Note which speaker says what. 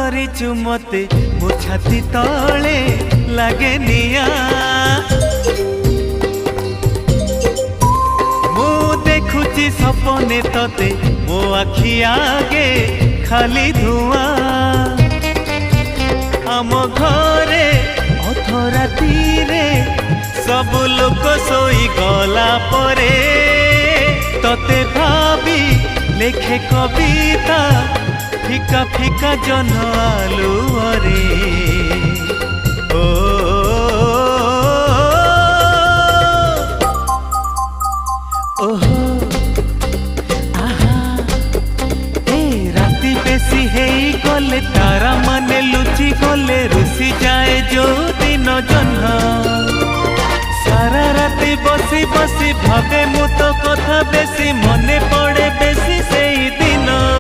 Speaker 1: କରିଛୁ ମତେ ମୋ ଛାତି ତଳେ ଲାଗେ ନିଆଁ। ମୁଁ ଦେଖୁଛି ସପନେ ତତେ ମୋ ଆଖି ଆଗେ ଖାଲି ଧୂଆଁ। ଆମ ଘରେ ଅଧରାତିରେ ସବୁ ଲୋକ ଶୋଇ ଗଲା ପରେ ତତେ ଭାବି ଲେଖେ କବିତା ফিকা ফিকা জন আলুরে। ও ওহো আহা এ রাতি বেশি হেই গলে তারা মানে লুচি গলে রুষি যায় যৌ দিন জহ্ন। সারা রাতি বসি বসি ভাবে মু তো কথা বেশি মনে পড়ে